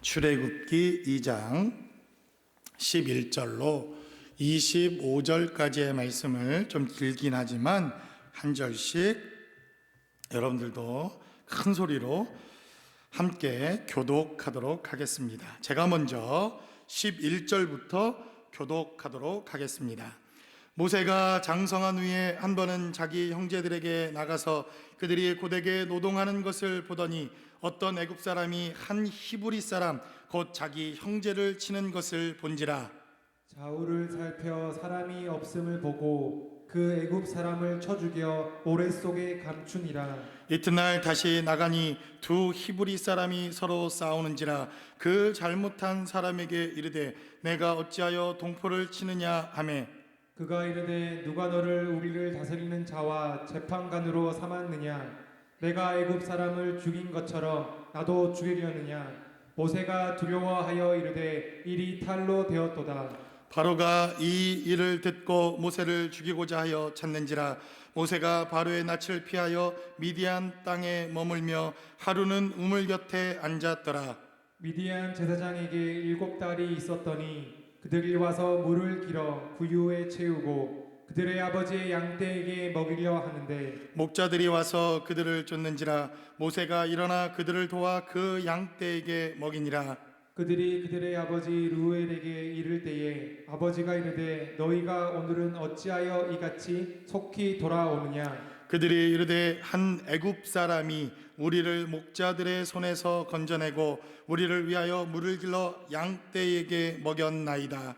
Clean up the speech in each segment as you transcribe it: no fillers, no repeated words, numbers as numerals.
출애굽기 2장 11절로 25절까지의 말씀을 좀 길긴 하지만 한 절씩 여러분들도 큰 소리로 함께 교독하도록 하겠습니다. 제가 먼저 11절부터 교독하도록 하겠습니다. 모세가 장성한 후에 한 번은 자기 형제들에게 나가서 그들이 고되게 노동하는 것을 보더니 어떤 애굽 사람이 한 히브리 사람 곧 자기 형제를 치는 것을 본지라. 좌우를 살펴 사람이 없음을 보고 그 애굽 사람을 쳐 죽여 모래 속에 감추니라. 이튿날 다시 나가니 두 히브리 사람이 서로 싸우는지라. 그 잘못한 사람에게 이르되 내가 어찌하여 동포를 치느냐 하매 그가 이르되 누가 너를 우리를 다스리는 자와 재판관으로 삼았느냐. 내가 애굽 사람을 죽인 것처럼 나도 죽이려느냐. 모세가 두려워하여 이르되 일이 탈로 되었도다. 바로가 이 일을 듣고 모세를 죽이고자 하여 찾는지라. 모세가 바로의 낯을 피하여 미디안 땅에 머물며 하루는 우물 곁에 앉았더라. 미디안 제사장에게 7달이 있었더니 그들이 와서 물을 길어 구유에 채우고 그들의 아버지의 양떼에게 먹이려 하는데 목자들이 와서 그들을 쫓는지라. 모세가 일어나 그들을 도와 그 양떼에게 먹이니라. 그들이 그들의 아버지 루엘에게 이를 때에 아버지가 이르되 너희가 오늘은 어찌하여 이같이 속히 돌아오느냐. 그들이 이르되 한 애굽 사람이 우리를 목자들의 손에서 건져내고 우리를 위하여 물을 길러 양떼에게 먹였나이다.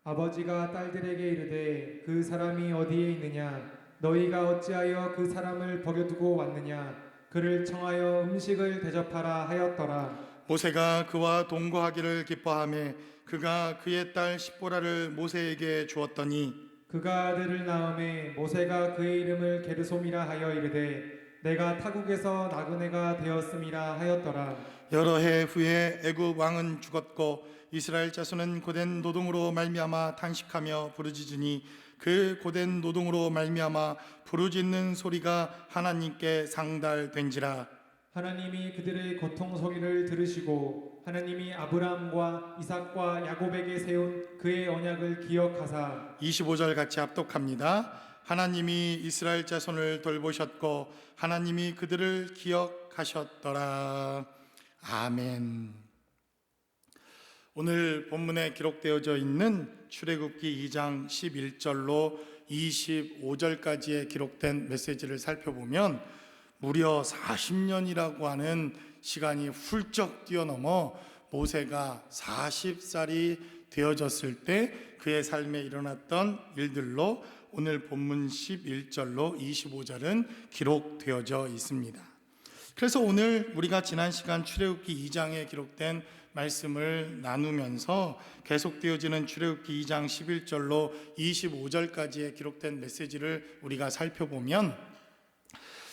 아버지가 딸들에게 이르되 그 사람이 어디에 있느냐. 너희가 어찌하여 그 사람을 버려두고 왔느냐. 그를 청하여 음식을 대접하라 하였더라. 모세가 그와 동거하기를 기뻐하며 그가 그의 딸 십보라를 모세에게 주었더니 그가 아들을 낳음에 모세가 그의 이름을 게르솜이라 하여 이르되 내가 타국에서 나그네가 되었음이라 하였더라. 여러 해 후에 애굽 왕은 죽었고 이스라엘 자손은 고된 노동으로 말미암아 탄식하며 부르짖으니 그 고된 노동으로 말미암아 부르짖는 소리가 하나님께 상달된지라. 하나님이 그들의 고통 소리를 들으시고 하나님이 아브라함과 이삭과 야곱에게 세운 그의 언약을 기억하사 25절 같이 합독합니다. 하나님이 이스라엘 자손을 돌보셨고 하나님이 그들을 기억하셨더라. 아멘. 오늘 본문에 기록되어져 있는 출애굽기 2장 11절로 25절까지의 기록된 메시지를 살펴보면 무려 40년이라고 하는 시간이 훌쩍 뛰어넘어 모세가 40살이 되어졌을 때 그의 삶에 일어났던 일들로 오늘 본문 11절로 25절은 기록되어져 있습니다. 그래서 오늘 우리가 지난 시간 출애굽기 2장에 기록된 말씀을 나누면서 계속되어지는 출애굽기 2장 11절로 25절까지의 기록된 메시지를 우리가 살펴보면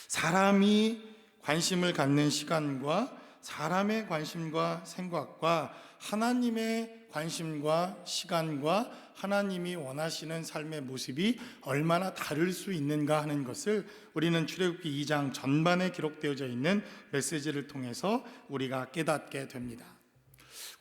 사람이 관심을 갖는 시간과 사람의 관심과 생각과 하나님의 관심과 시간과 하나님이 원하시는 삶의 모습이 얼마나 다를 수 있는가 하는 것을 우리는 출애굽기 2장 전반에 기록되어져 있는 메시지를 통해서 우리가 깨닫게 됩니다.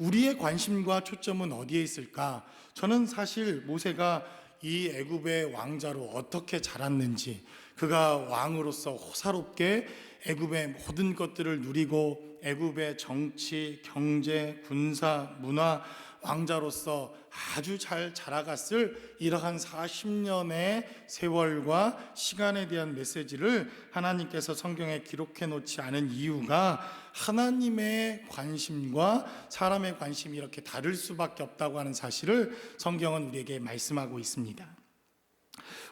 우리의 관심과 초점은 어디에 있을까? 저는 사실 모세가 이 애굽의 왕자로 어떻게 자랐는지, 그가 왕으로서 호사롭게 애굽의 모든 것들을 누리고 애굽의 정치, 경제, 군사, 문화, 왕자로서 아주 잘 자라갔을 이러한 40년의 세월과 시간에 대한 메시지를 하나님께서 성경에 기록해 놓지 않은 이유가 하나님의 관심과 사람의 관심이 이렇게 다를 수밖에 없다고 하는 사실을 성경은 우리에게 말씀하고 있습니다.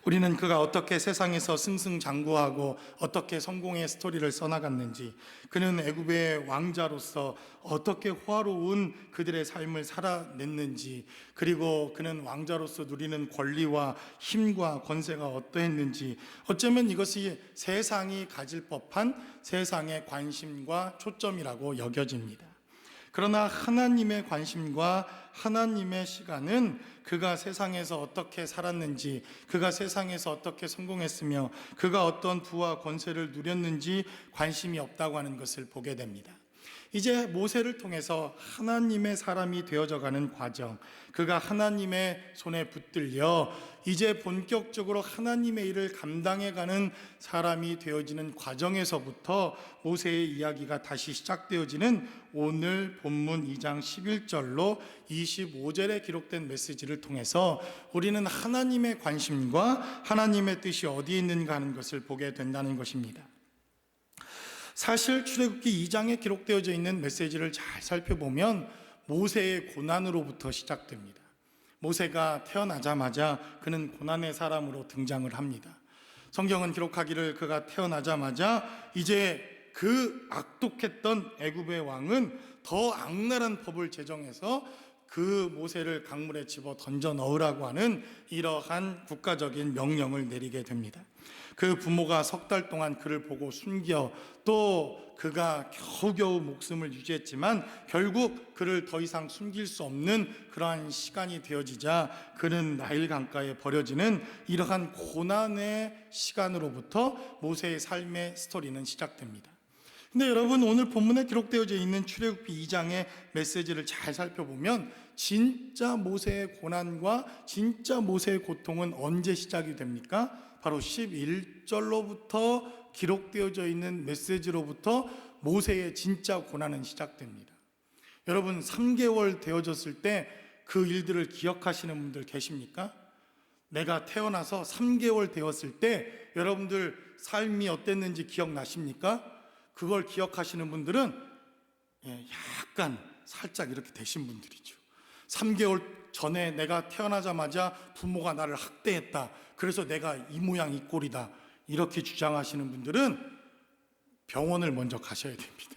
우리는 그가 어떻게 세상에서 승승장구하고 어떻게 성공의 스토리를 써나갔는지, 그는 애굽의 왕자로서 어떻게 호화로운 그들의 삶을 살아냈는지, 그리고 그는 왕자로서 누리는 권리와 힘과 권세가 어떠했는지, 어쩌면 이것이 세상이 가질 법한 세상의 관심과 초점이라고 여겨집니다. 그러나 하나님의 관심과 하나님의 시간은 그가 세상에서 어떻게 살았는지, 그가 세상에서 어떻게 성공했으며 그가 어떤 부와 권세를 누렸는지 관심이 없다고 하는 것을 보게 됩니다. 이제 모세를 통해서 하나님의 사람이 되어져가는 과정, 그가 하나님의 손에 붙들려 이제 본격적으로 하나님의 일을 감당해가는 사람이 되어지는 과정에서부터 모세의 이야기가 다시 시작되어지는 오늘 본문 2장 11절로 25절에 기록된 메시지를 통해서 우리는 하나님의 관심과 하나님의 뜻이 어디에 있는가 하는 것을 보게 된다는 것입니다. 사실 출애굽기 2장에 기록되어져 있는 메시지를 잘 살펴보면 모세의 고난으로부터 시작됩니다. 모세가 태어나자마자 그는 고난의 사람으로 등장을 합니다. 성경은 기록하기를 그가 태어나자마자 이제 그 악독했던 애굽의 왕은 더 악랄한 법을 제정해서 그 모세를 강물에 집어 던져 넣으라고 하는 이러한 국가적인 명령을 내리게 됩니다. 그 부모가 석 달 동안 그를 보고 숨겨 또 그가 겨우겨우 목숨을 유지했지만 결국 그를 더 이상 숨길 수 없는 그러한 시간이 되어지자 그는 나일 강가에 버려지는 이러한 고난의 시간으로부터 모세의 삶의 스토리는 시작됩니다. 근데 여러분, 오늘 본문에 기록되어져 있는 출애굽기 2장의 메시지를 잘 살펴보면 진짜 모세의 고난과 진짜 모세의 고통은 언제 시작이 됩니까? 바로 11절로부터 기록되어져 있는 메시지로부터 모세의 진짜 고난은 시작됩니다. 여러분, 3개월 되어졌을 때 그 일들을 기억하시는 분들 계십니까? 내가 태어나서 3개월 되었을 때 여러분들 삶이 어땠는지 기억나십니까? 그걸 기억하시는 분들은 약간 살짝 이렇게 되신 분들이죠. 3개월 전에 내가 태어나자마자 부모가 나를 학대했다, 그래서 내가 이 모양 이 꼴이다, 이렇게 주장하시는 분들은 병원을 먼저 가셔야 됩니다.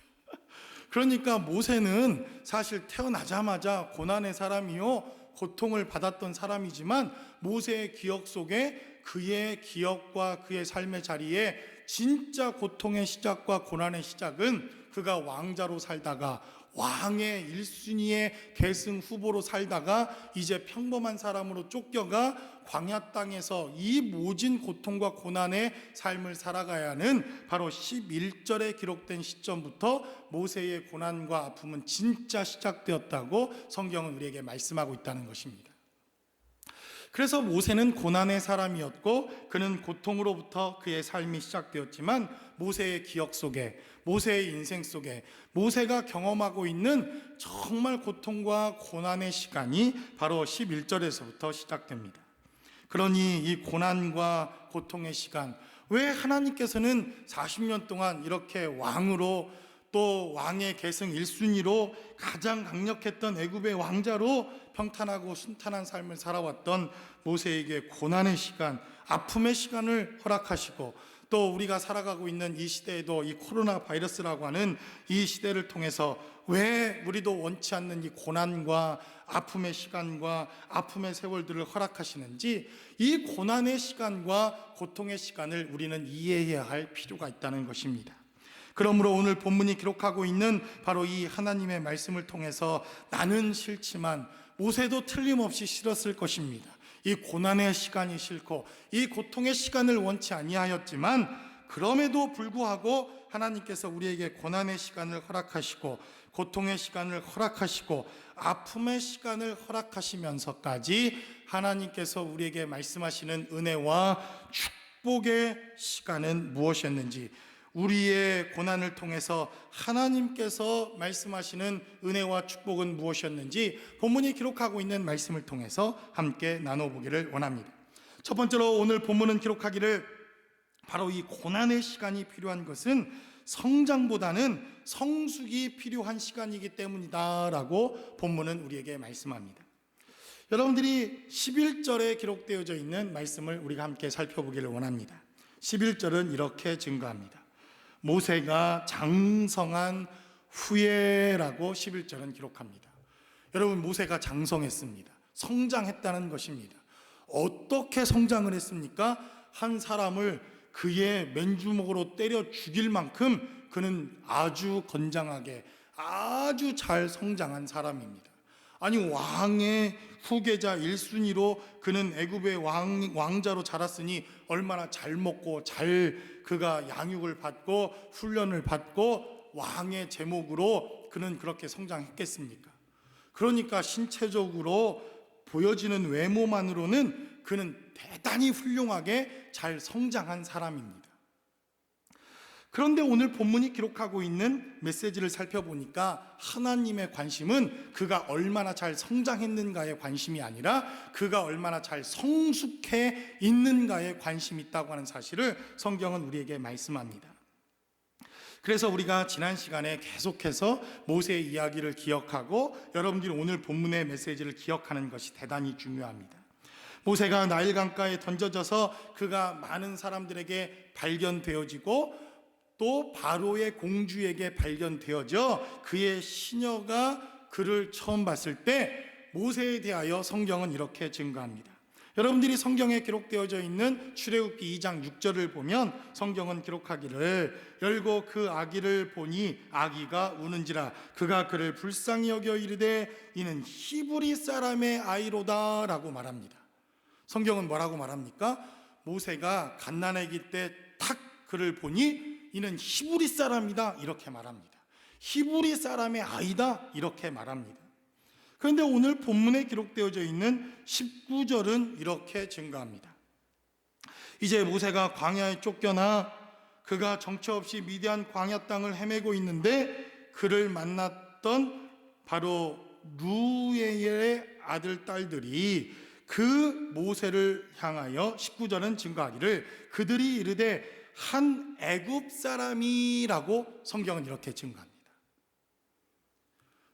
그러니까 모세는 사실 태어나자마자 고난의 사람이요 고통을 받았던 사람이지만 모세의 기억 속에 그의 기억과 그의 삶의 자리에 진짜 고통의 시작과 고난의 시작은 그가 왕자로 살다가 왕의 1순위의 계승 후보로 살다가 이제 평범한 사람으로 쫓겨가 광야 땅에서 이 모진 고통과 고난의 삶을 살아가야 하는 바로 11절에 기록된 시점부터 모세의 고난과 아픔은 진짜 시작되었다고 성경은 우리에게 말씀하고 있다는 것입니다. 그래서 모세는 고난의 사람이었고 그는 고통으로부터 그의 삶이 시작되었지만 모세의 기억 속에, 모세의 인생 속에 모세가 경험하고 있는 정말 고통과 고난의 시간이 바로 11절에서부터 시작됩니다. 그러니 이 고난과 고통의 시간, 왜 하나님께서는 40년 동안 이렇게 왕으로 또 왕의 계승 1순위로 가장 강력했던 애굽의 왕자로 평탄하고 순탄한 삶을 살아왔던 모세에게 고난의 시간, 아픔의 시간을 허락하시고 또 우리가 살아가고 있는 이 시대에도 이 코로나 바이러스라고 하는 이 시대를 통해서 왜 우리도 원치 않는 이 고난과 아픔의 시간과 아픔의 세월들을 허락하시는지 이 고난의 시간과 고통의 시간을 우리는 이해해야 할 필요가 있다는 것입니다. 그러므로 오늘 본문이 기록하고 있는 바로 이 하나님의 말씀을 통해서 나는 싫지만 모세도 틀림없이 싫었을 것입니다. 이 고난의 시간이 싫고 이 고통의 시간을 원치 아니하였지만 그럼에도 불구하고 하나님께서 우리에게 고난의 시간을 허락하시고 고통의 시간을 허락하시고 아픔의 시간을 허락하시면서까지 하나님께서 우리에게 말씀하시는 은혜와 축복의 시간은 무엇이었는지, 우리의 고난을 통해서 하나님께서 말씀하시는 은혜와 축복은 무엇이었는지 본문이 기록하고 있는 말씀을 통해서 함께 나눠보기를 원합니다. 첫 번째로 오늘 본문은 기록하기를 바로 이 고난의 시간이 필요한 것은 성장보다는 성숙이 필요한 시간이기 때문이다 라고 본문은 우리에게 말씀합니다. 여러분들이 11절에 기록되어져 있는 말씀을 우리가 함께 살펴보기를 원합니다. 11절은 이렇게 증거합니다. 모세가 장성한 후에라고 11절은 기록합니다. 여러분, 모세가 장성했습니다. 성장했다는 것입니다. 어떻게 성장을 했습니까? 한 사람을 그의 맨주먹으로 때려 죽일 만큼 그는 아주 건장하게 아주 잘 성장한 사람입니다. 아니, 왕의 후계자 1순위로 그는 애굽의 왕자로 자랐으니 얼마나 잘 먹고 잘 그가 양육을 받고 훈련을 받고 왕의 제목으로 그는 그렇게 성장했겠습니까? 그러니까 신체적으로 보여지는 외모만으로는 그는 대단히 훌륭하게 잘 성장한 사람입니다. 그런데 오늘 본문이 기록하고 있는 메시지를 살펴보니까 하나님의 관심은 그가 얼마나 잘 성장했는가에 관심이 아니라 그가 얼마나 잘 성숙해 있는가에 관심이 있다고 하는 사실을 성경은 우리에게 말씀합니다. 그래서 우리가 지난 시간에 계속해서 모세의 이야기를 기억하고 여러분들이 오늘 본문의 메시지를 기억하는 것이 대단히 중요합니다. 모세가 나일 강가에 던져져서 그가 많은 사람들에게 발견되어지고 또 바로의 공주에게 발견되어져 그의 시녀가 그를 처음 봤을 때 모세에 대하여 성경은 이렇게 증거합니다. 여러분들이 성경에 기록되어져 있는 출애굽기 2장 6절을 보면 성경은 기록하기를 열고 그 아기를 보니 아기가 우는지라 그가 그를 불쌍히 여겨 이르되 이는 히브리 사람의 아이로다 라고 말합니다. 성경은 뭐라고 말합니까? 모세가 갓난아기 때 탁 그를 보니 이는 히브리 사람이다 이렇게 말합니다. 히브리 사람의 아이다 이렇게 말합니다. 그런데 오늘 본문에 기록되어져 있는 19절은 이렇게 증가합니다. 이제 모세가 광야에 쫓겨나 그가 정처 없이 미디안 광야 땅을 헤매고 있는데 그를 만났던 바로 루엘의 아들 딸들이 그 모세를 향하여 19절은 증거하기를 그들이 이르되 한 애굽 사람이라고 성경은 이렇게 증거합니다.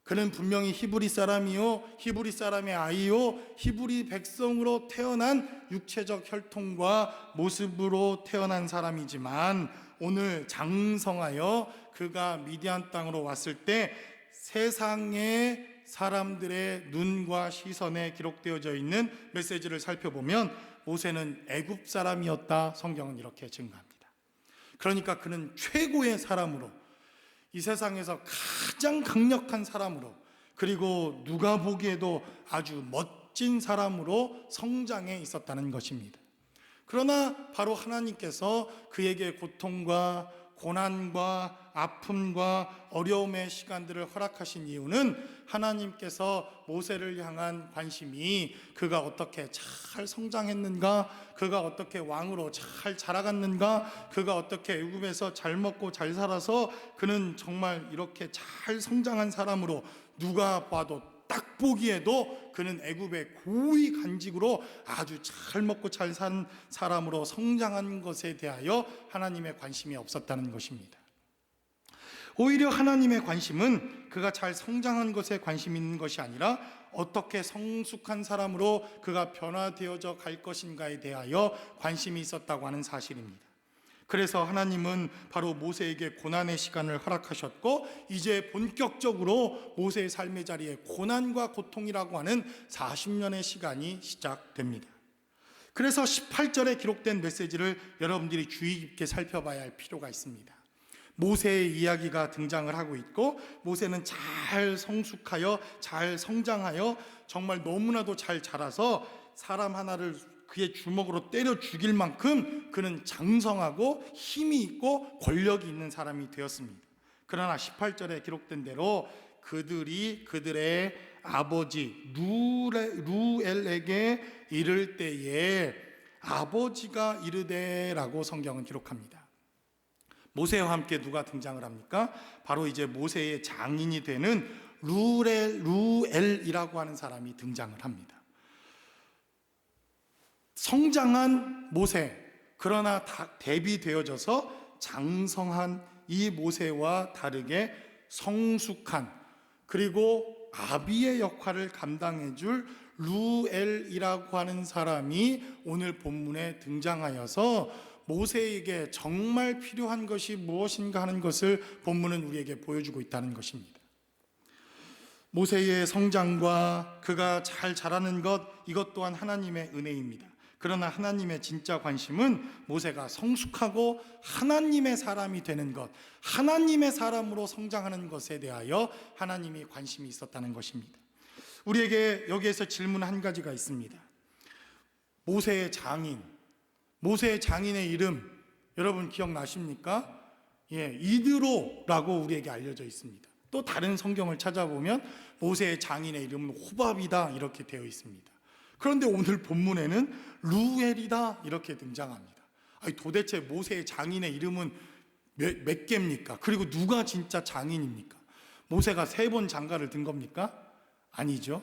그는 분명히 히브리 사람이요 히브리 사람의 아이요 히브리 백성으로 태어난 육체적 혈통과 모습으로 태어난 사람이지만 오늘 장성하여 그가 미디안 땅으로 왔을 때 세상의 사람들의 눈과 시선에 기록되어져 있는 메시지를 살펴보면 모세는 애굽 사람이었다 성경은 이렇게 증거합니다. 그러니까 그는 최고의 사람으로 이 세상에서 가장 강력한 사람으로 그리고 누가 보기에도 아주 멋진 사람으로 성장해 있었다는 것입니다. 그러나 바로 하나님께서 그에게 고통과 고난과 아픔과 어려움의 시간들을 허락하신 이유는 하나님께서 모세를 향한 관심이 그가 어떻게 잘 성장했는가, 그가 어떻게 왕으로 잘 자라갔는가, 그가 어떻게 애굽에서 잘 먹고 잘 살아서 그는 정말 이렇게 잘 성장한 사람으로 누가 봐도 딱 보기에도 그는 애굽의 고위 간직으로 아주 잘 먹고 잘 산 사람으로 성장한 것에 대하여 하나님의 관심이 없었다는 것입니다. 오히려 하나님의 관심은 그가 잘 성장한 것에 관심이 있는 것이 아니라 어떻게 성숙한 사람으로 그가 변화되어져 갈 것인가에 대하여 관심이 있었다고 하는 사실입니다. 그래서 하나님은 바로 모세에게 고난의 시간을 허락하셨고 이제 본격적으로 모세의 삶의 자리에 고난과 고통이라고 하는 40년의 시간이 시작됩니다. 그래서 18절에 기록된 메시지를 여러분들이 주의 깊게 살펴봐야 할 필요가 있습니다. 모세의 이야기가 등장을 하고 있고 모세는 잘 성숙하여 잘 성장하여 정말 너무나도 잘 자라서 사람 하나를 그의 주먹으로 때려 죽일 만큼 그는 장성하고 힘이 있고 권력이 있는 사람이 되었습니다. 그러나 18절에 기록된 대로 그들이 그들의 아버지 루엘에게 이를 때에 아버지가 이르되라고 성경은 기록합니다. 모세와 함께 누가 등장을 합니까? 바로 이제 모세의 장인이 되는 루엘이라고 하는 사람이 등장을 합니다. 성장한 모세, 그러나 대비되어져서 장성한 이 모세와 다르게 성숙한 그리고 아비의 역할을 감당해 줄 루엘이라고 하는 사람이 오늘 본문에 등장하여서 모세에게 정말 필요한 것이 무엇인가 하는 것을 본문은 우리에게 보여주고 있다는 것입니다. 모세의 성장과 그가 잘 자라는 것, 이것 또한 하나님의 은혜입니다. 그러나 하나님의 진짜 관심은 모세가 성숙하고 하나님의 사람이 되는 것, 하나님의 사람으로 성장하는 것에 대하여 하나님이 관심이 있었다는 것입니다. 우리에게 여기에서 질문 한 가지가 있습니다. 모세의 장인의 이름 여러분 기억나십니까? 이드로라고 우리에게 알려져 있습니다. 또 다른 성경을 찾아보면 모세의 장인의 이름은 호밥이다 이렇게 되어 있습니다. 그런데 오늘 본문에는 루엘이다 이렇게 등장합니다. 아니, 도대체 모세의 장인의 이름은 몇 개입니까? 그리고 누가 진짜 장인입니까? 모세가 3번 장가를 든 겁니까? 아니죠.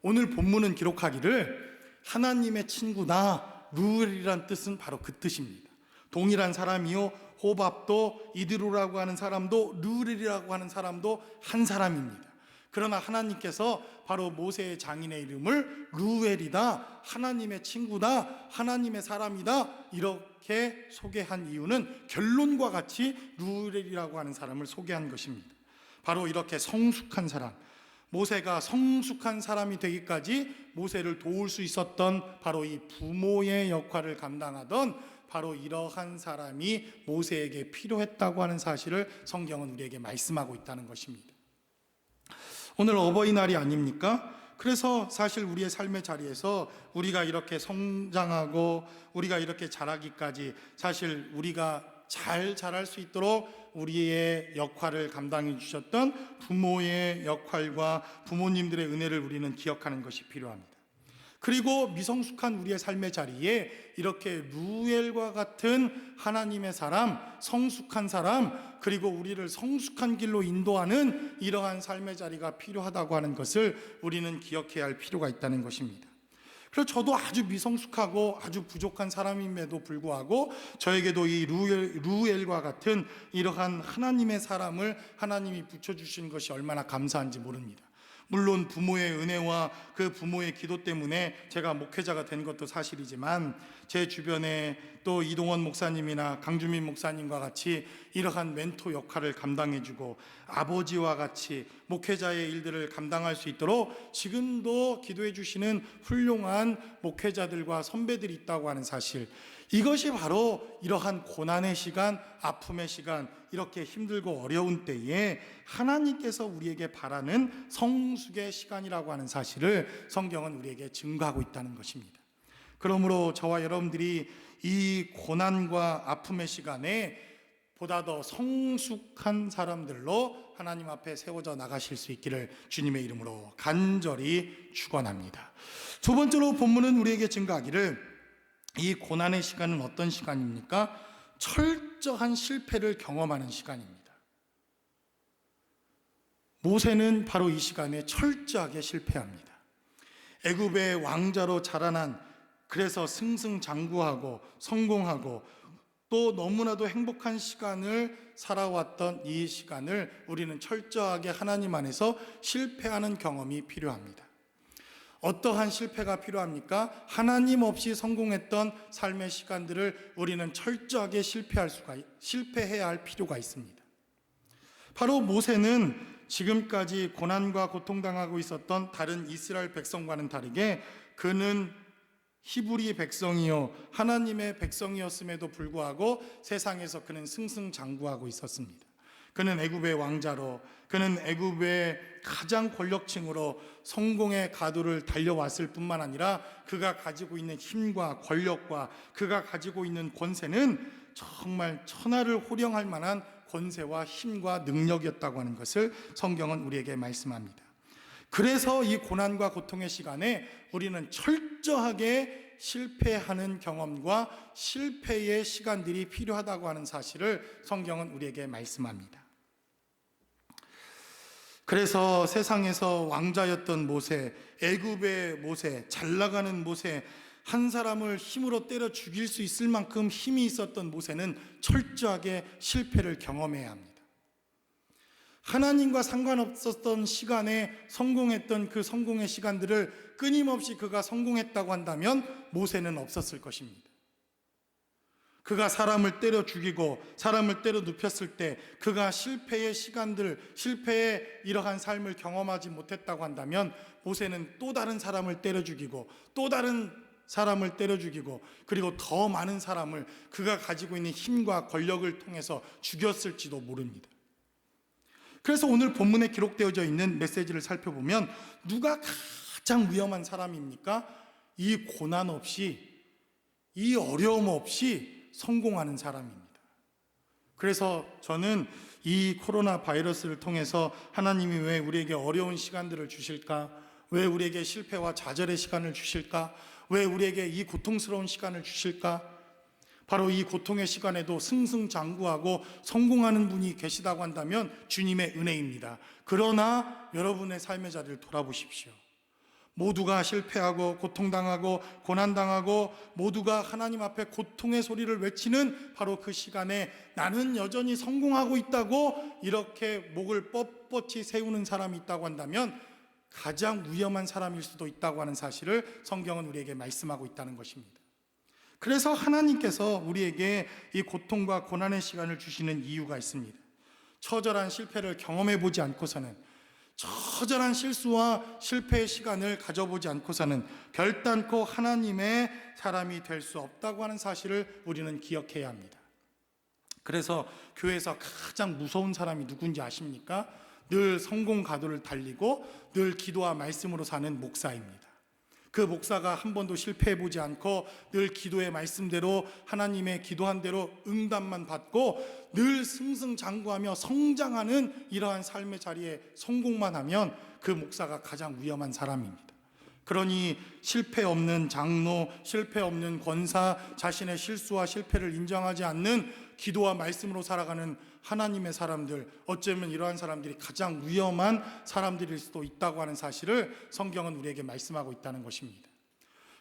오늘 본문은 기록하기를 하나님의 친구다, 루엘이란 뜻은 바로 그 뜻입니다. 동일한 사람이요, 호밥도 이드로라고 하는 사람도 루엘이라고 하는 사람도 한 사람입니다. 그러나 하나님께서 바로 모세의 장인의 이름을 루엘이다, 하나님의 친구다, 하나님의 사람이다 이렇게 소개한 이유는 결론과 같이 루엘이라고 하는 사람을 소개한 것입니다. 바로 이렇게 성숙한 사람, 모세가 성숙한 사람이 되기까지 모세를 도울 수 있었던 바로 이 부모의 역할을 감당하던 바로 이러한 사람이 모세에게 필요했다고 하는 사실을 성경은 우리에게 말씀하고 있다는 것입니다. 오늘 어버이날이 아닙니까? 그래서 사실 우리의 삶의 자리에서 우리가 이렇게 성장하고 우리가 이렇게 자라기까지 사실 우리가 잘 자랄 수 있도록 우리의 역할을 감당해 주셨던 부모의 역할과 부모님들의 은혜를 우리는 기억하는 것이 필요합니다. 그리고 미성숙한 우리의 삶의 자리에 이렇게 루엘과 같은 하나님의 사람, 성숙한 사람, 그리고 우리를 성숙한 길로 인도하는 이러한 삶의 자리가 필요하다고 하는 것을 우리는 기억해야 할 필요가 있다는 것입니다. 그래서 저도 아주 미성숙하고 아주 부족한 사람임에도 불구하고 저에게도 이 루엘과 같은 이러한 하나님의 사람을 하나님이 붙여주신 것이 얼마나 감사한지 모릅니다. 물론 부모의 은혜와 그 부모의 기도 때문에 제가 목회자가 된 것도 사실이지만 제 주변에 또 이동원 목사님이나 강주민 목사님과 같이 이러한 멘토 역할을 감당해주고 아버지와 같이 목회자의 일들을 감당할 수 있도록 지금도 기도해 주시는 훌륭한 목회자들과 선배들이 있다고 하는 사실, 이것이 바로 이러한 고난의 시간, 아픔의 시간, 이렇게 힘들고 어려운 때에 하나님께서 우리에게 바라는 성숙의 시간이라고 하는 사실을 성경은 우리에게 증거하고 있다는 것입니다. 그러므로 저와 여러분들이 이 고난과 아픔의 시간에 보다 더 성숙한 사람들로 하나님 앞에 세워져 나가실 수 있기를 주님의 이름으로 간절히 축원합니다. 두 번째로 본문은 우리에게 증거하기를 이 고난의 시간은 어떤 시간입니까? 철저한 실패를 경험하는 시간입니다. 모세는 바로 이 시간에 철저하게 실패합니다. 애굽의 왕자로 자라난, 그래서 승승장구하고 성공하고 또 너무나도 행복한 시간을 살아왔던 이 시간을 우리는 철저하게 하나님 안에서 실패하는 경험이 필요합니다. 어떠한 실패가 필요합니까? 하나님 없이 성공했던 삶의 시간들을 우리는 철저하게 실패해야 할 필요가 있습니다. 바로 모세는 지금까지 고난과 고통당하고 있었던 다른 이스라엘 백성과는 다르게 그는 히브리 백성이요 하나님의 백성이었음에도 불구하고 세상에서 그는 승승장구하고 있었습니다. 그는 애굽의 왕자로, 그는 애굽의 가장 권력층으로 성공의 가도를 달려왔을 뿐만 아니라 그가 가지고 있는 힘과 권력과 그가 가지고 있는 권세는 정말 천하를 호령할 만한 권세와 힘과 능력이었다고 하는 것을 성경은 우리에게 말씀합니다. 그래서 이 고난과 고통의 시간에 우리는 철저하게 실패하는 경험과 실패의 시간들이 필요하다고 하는 사실을 성경은 우리에게 말씀합니다. 그래서 세상에서 왕자였던 모세, 애굽의 모세, 잘나가는 모세, 한 사람을 힘으로 때려 죽일 수 있을 만큼 힘이 있었던 모세는 철저하게 실패를 경험해야 합니다. 하나님과 상관없었던 시간에 성공했던 그 성공의 시간들을 끊임없이 그가 성공했다고 한다면 모세는 없었을 것입니다. 그가 사람을 때려 죽이고 사람을 때려 눕혔을 때 그가 실패의 시간들, 실패의 이러한 삶을 경험하지 못했다고 한다면 모세는 또 다른 사람을 때려 죽이고 또 다른 사람을 때려 죽이고 그리고 더 많은 사람을 그가 가지고 있는 힘과 권력을 통해서 죽였을지도 모릅니다. 그래서 오늘 본문에 기록되어져 있는 메시지를 살펴보면 누가 가장 위험한 사람입니까? 이 고난 없이, 이 어려움 없이 성공하는 사람입니다. 그래서 저는 이 코로나 바이러스를 통해서 하나님이 왜 우리에게 어려운 시간들을 주실까? 왜 우리에게 실패와 좌절의 시간을 주실까? 왜 우리에게 이 고통스러운 시간을 주실까? 바로 이 고통의 시간에도 승승장구하고 성공하는 분이 계시다고 한다면 주님의 은혜입니다. 그러나 여러분의 삶의 자리를 돌아보십시오. 모두가 실패하고 고통당하고 고난당하고 모두가 하나님 앞에 고통의 소리를 외치는 바로 그 시간에 나는 여전히 성공하고 있다고 이렇게 목을 뻣뻣이 세우는 사람이 있다고 한다면 가장 위험한 사람일 수도 있다고 하는 사실을 성경은 우리에게 말씀하고 있다는 것입니다. 그래서 하나님께서 우리에게 이 고통과 고난의 시간을 주시는 이유가 있습니다. 처절한 실패를 경험해 보지 않고서는, 처절한 실수와 실패의 시간을 가져보지 않고서는 결단코 하나님의 사람이 될 수 없다고 하는 사실을 우리는 기억해야 합니다. 그래서 교회에서 가장 무서운 사람이 누군지 아십니까? 늘 성공 가도를 달리고 늘 기도와 말씀으로 사는 목사입니다. 그 목사가 한 번도 실패해보지 않고 늘 기도의 말씀대로 하나님의 기도한 대로 응답만 받고 늘 승승장구하며 성장하는 이러한 삶의 자리에 성공만 하면 그 목사가 가장 위험한 사람입니다. 그러니 실패 없는 장로, 실패 없는 권사, 자신의 실수와 실패를 인정하지 않는 기도와 말씀으로 살아가는 하나님의 사람들, 어쩌면 이러한 사람들이 가장 위험한 사람들일 수도 있다고 하는 사실을 성경은 우리에게 말씀하고 있다는 것입니다.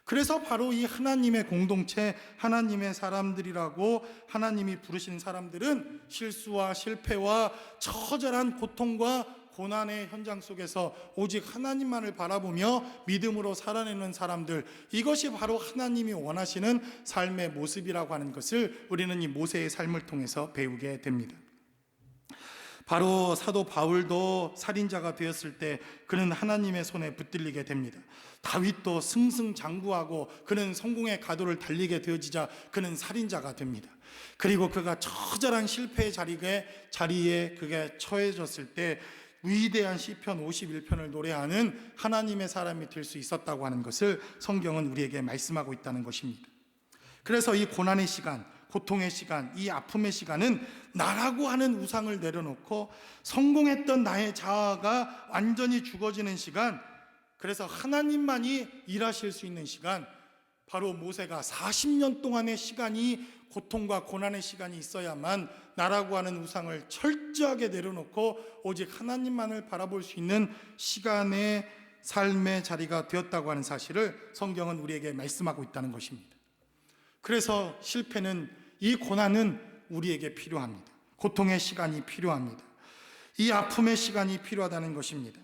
그래서 바로 이 하나님의 공동체, 하나님의 사람들이라고 하나님이 부르시는 사람들은 실수와 실패와 처절한 고통과 고난의 현장 속에서 오직 하나님만을 바라보며 믿음으로 살아내는 사람들, 이것이 바로 하나님이 원하시는 삶의 모습이라고 하는 것을 우리는 이 모세의 삶을 통해서 배우게 됩니다. 바로 사도 바울도 살인자가 되었을 때 그는 하나님의 손에 붙들리게 됩니다. 다윗도 승승장구하고 그는 성공의 가도를 달리게 되어지자 그는 살인자가 됩니다. 그리고 그가 처절한 실패의 자리에 그가 처해졌을 때 위대한 시편 51편을 노래하는 하나님의 사람이 될 수 있었다고 하는 것을 성경은 우리에게 말씀하고 있다는 것입니다. 그래서 이 고난의 시간, 고통의 시간, 이 아픔의 시간은 나라고 하는 우상을 내려놓고 성공했던 나의 자아가 완전히 죽어지는 시간, 그래서 하나님만이 일하실 수 있는 시간, 바로 모세가 40년 동안의 시간이 고통과 고난의 시간이 있어야만 나라고 하는 우상을 철저하게 내려놓고 오직 하나님만을 바라볼 수 있는 시간의 삶의 자리가 되었다고 하는 사실을 성경은 우리에게 말씀하고 있다는 것입니다. 그래서 실패는, 이 고난은 우리에게 필요합니다. 고통의 시간이 필요합니다. 이 아픔의 시간이 필요하다는 것입니다.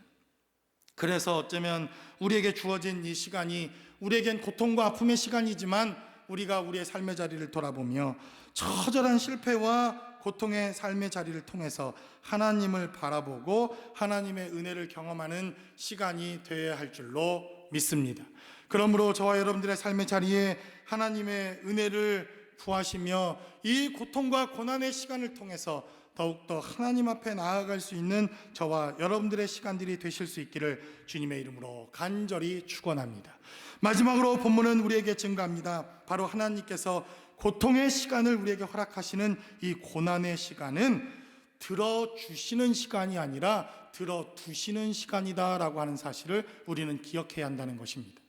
그래서 어쩌면 우리에게 주어진 이 시간이 우리에겐 고통과 아픔의 시간이지만 우리가 우리의 삶의 자리를 돌아보며 처절한 실패와 고통의 삶의 자리를 통해서 하나님을 바라보고 하나님의 은혜를 경험하는 시간이 되어야 할 줄로 믿습니다. 그러므로 저와 여러분들의 삶의 자리에 하나님의 은혜를 구하시며 이 고통과 고난의 시간을 통해서 더욱더 하나님 앞에 나아갈 수 있는 저와 여러분들의 시간들이 되실 수 있기를 주님의 이름으로 간절히 축원합니다. 마지막으로 본문은 우리에게 증가합니다. 바로 하나님께서 고통의 시간을 우리에게 허락하시는 이 고난의 시간은 들어주시는 시간이 아니라 들어두시는 시간이다라고 하는 사실을 우리는 기억해야 한다는 것입니다.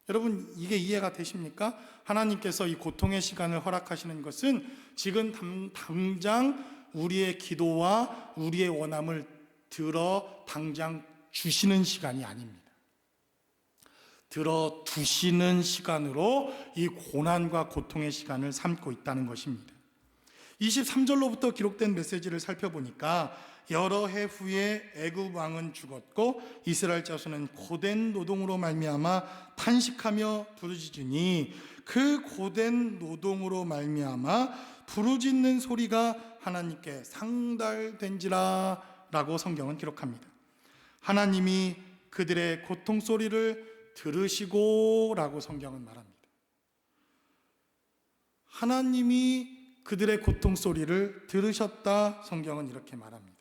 여러분, 이게 이해가 되십니까? 하나님께서 이 고통의 시간을 허락하시는 것은 지금 당장 우리의 기도와 우리의 원함을 들어 당장 주시는 시간이 아닙니다. 들어 두시는 시간으로 이 고난과 고통의 시간을 삼고 있다는 것입니다. 23절로부터 기록된 메시지를 살펴보니까 여러 해 후에 애굽 왕은 죽었고 이스라엘 자손은 고된 노동으로 말미암아 탄식하며 부르짖으니 그 고된 노동으로 말미암아 부르짖는 소리가 하나님께 상달된지라 라고 성경은 기록합니다. 하나님이 그들의 고통 소리를 들으시고 라고 성경은 말합니다. 하나님이 그들의 고통 소리를 들으셨다 성경은 이렇게 말합니다.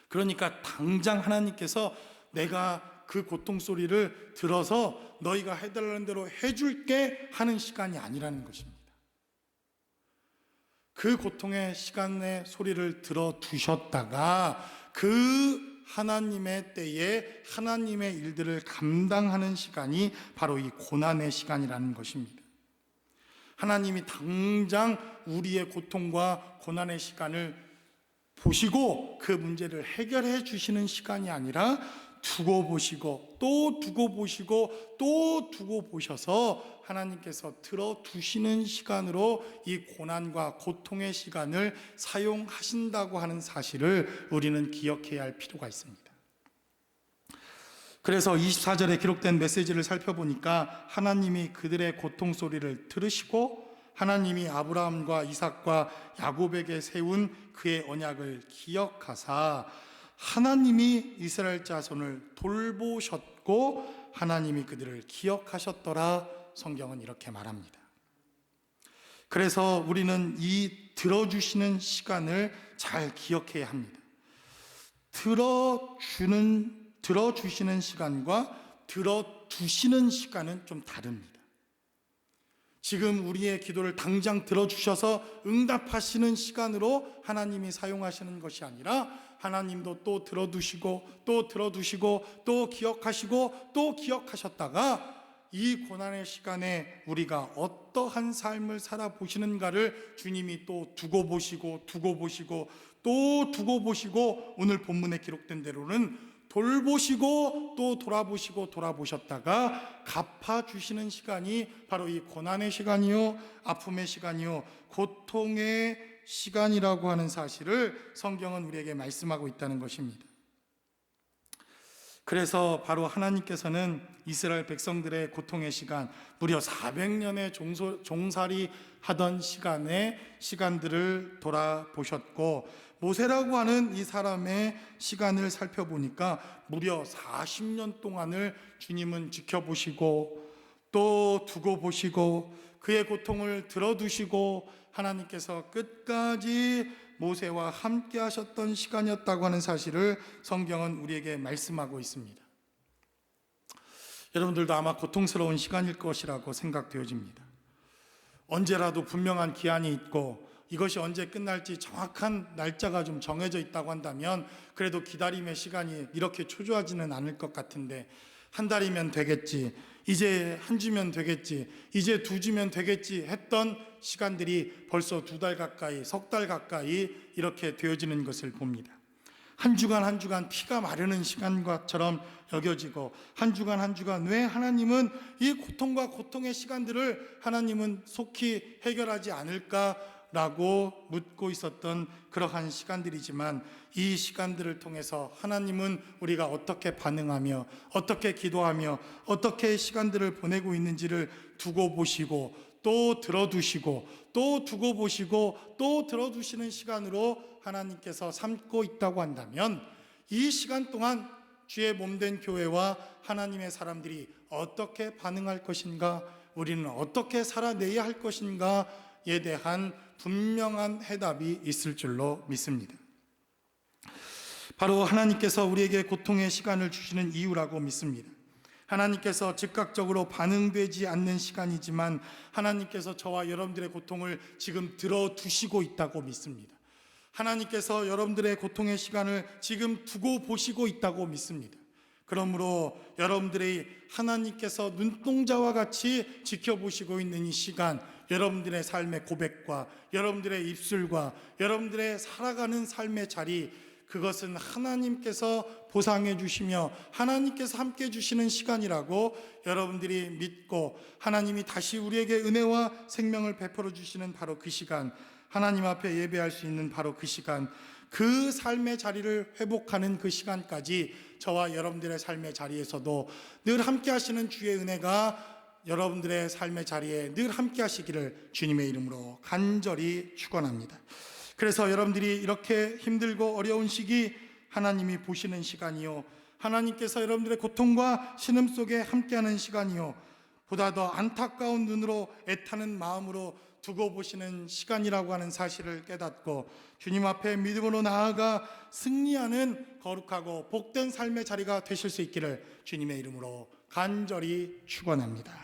그러니까 당장 하나님께서 내가 그 고통 소리를 들어서 너희가 해달라는 대로 해줄게 하는 시간이 아니라는 것입니다. 그 고통의 시간의 소리를 들어두셨다가 그 하나님의 때에 하나님의 일들을 감당하는 시간이 바로 이 고난의 시간이라는 것입니다. 하나님이 당장 우리의 고통과 고난의 시간을 보시고 그 문제를 해결해 주시는 시간이 아니라 두고 보시고 또 두고 보시고 또 두고 보셔서 하나님께서 들어두시는 시간으로 이 고난과 고통의 시간을 사용하신다고 하는 사실을 우리는 기억해야 할 필요가 있습니다. 그래서 24절에 기록된 메시지를 살펴보니까 하나님이 그들의 고통 소리를 들으시고 하나님이 아브라함과 이삭과 야곱에게 세운 그의 언약을 기억하사 하나님이 이스라엘 자손을 돌보셨고 하나님이 그들을 기억하셨더라. 성경은 이렇게 말합니다. 그래서 우리는 이 들어주시는 시간을 잘 기억해야 합니다. 들어주시는 시간과 들어두시는 시간은 좀 다릅니다. 지금 우리의 기도를 당장 들어주셔서 응답하시는 시간으로 하나님이 사용하시는 것이 아니라 하나님도 또 들어두시고 또 들어두시고 또 기억하시고 또 기억하셨다가 이 고난의 시간에 우리가 어떠한 삶을 살아보시는가를 주님이 또 두고 보시고 두고 보시고 또 두고 보시고 오늘 본문에 기록된 대로는 돌보시고 또 돌아보시고 돌아보셨다가 갚아주시는 시간이 바로 이 고난의 시간이요, 아픔의 시간이요, 고통의 시간이라고 하는 사실을 성경은 우리에게 말씀하고 있다는 것입니다. 그래서 바로 하나님께서는 이스라엘 백성들의 고통의 시간, 무려 400년의 종살이 하던 시간들을 돌아보셨고, 모세라고 하는 이 사람의 시간을 살펴보니까 무려 40년 동안을 주님은 지켜보시고 또 두고 보시고 그의 고통을 들어두시고 하나님께서 끝까지 모세와 함께 하셨던 시간이었다고 하는 사실을 성경은 우리에게 말씀하고 있습니다. 여러분들도 아마 고통스러운 시간일 것이라고 생각되어집니다. 언제라도 분명한 기한이 있고 이것이 언제 끝날지 정확한 날짜가 좀 정해져 있다고 한다면 그래도 기다림의 시간이 이렇게 초조하지는 않을 것 같은데, 한 달이면 되겠지, 이제 한 주면 되겠지, 이제 두 주면 되겠지 했던 시간들이 벌써 2달 가까이, 3달 가까이 이렇게 되어지는 것을 봅니다. 한 주간 한 주간 피가 마르는 시간과처럼 여겨지고, 한 주간 한 주간 왜 하나님은 이 고통과 고통의 시간들을 하나님은 속히 해결하지 않을까라고 묻고 있었던 그러한 시간들이지만, 이 시간들을 통해서 하나님은 우리가 어떻게 반응하며 어떻게 기도하며 어떻게 시간들을 보내고 있는지를 두고 보시고 또 들어두시고 또 두고 보시고 또 들어두시는 시간으로 하나님께서 삼고 있다고 한다면, 이 시간 동안 주의 몸된 교회와 하나님의 사람들이 어떻게 반응할 것인가, 우리는 어떻게 살아내야 할 것인가에 대한 분명한 해답이 있을 줄로 믿습니다. 바로 하나님께서 우리에게 고통의 시간을 주시는 이유라고 믿습니다. 하나님께서 즉각적으로 반응되지 않는 시간이지만 하나님께서 저와 여러분들의 고통을 지금 들어두시고 있다고 믿습니다. 하나님께서 여러분들의 고통의 시간을 지금 두고 보시고 있다고 믿습니다. 그러므로 여러분들이 하나님께서 눈동자와 같이 지켜보시고 있는 이 시간, 여러분들의 삶의 고백과 여러분들의 입술과 여러분들의 살아가는 삶의 자리, 그것은 하나님께서 보상해 주시며 하나님께서 함께 주시는 시간이라고 여러분들이 믿고, 하나님이 다시 우리에게 은혜와 생명을 베풀어 주시는 바로 그 시간, 하나님 앞에 예배할 수 있는 바로 그 시간, 그 삶의 자리를 회복하는 그 시간까지 저와 여러분들의 삶의 자리에서도 늘 함께 하시는 주의 은혜가 여러분들의 삶의 자리에 늘 함께 하시기를 주님의 이름으로 간절히 축원합니다. 그래서 여러분들이 이렇게 힘들고 어려운 시기 하나님이 보시는 시간이요, 하나님께서 여러분들의 고통과 신음 속에 함께하는 시간이요, 보다 더 안타까운 눈으로 애타는 마음으로 두고 보시는 시간이라고 하는 사실을 깨닫고 주님 앞에 믿음으로 나아가 승리하는 거룩하고 복된 삶의 자리가 되실 수 있기를 주님의 이름으로 간절히 축원합니다.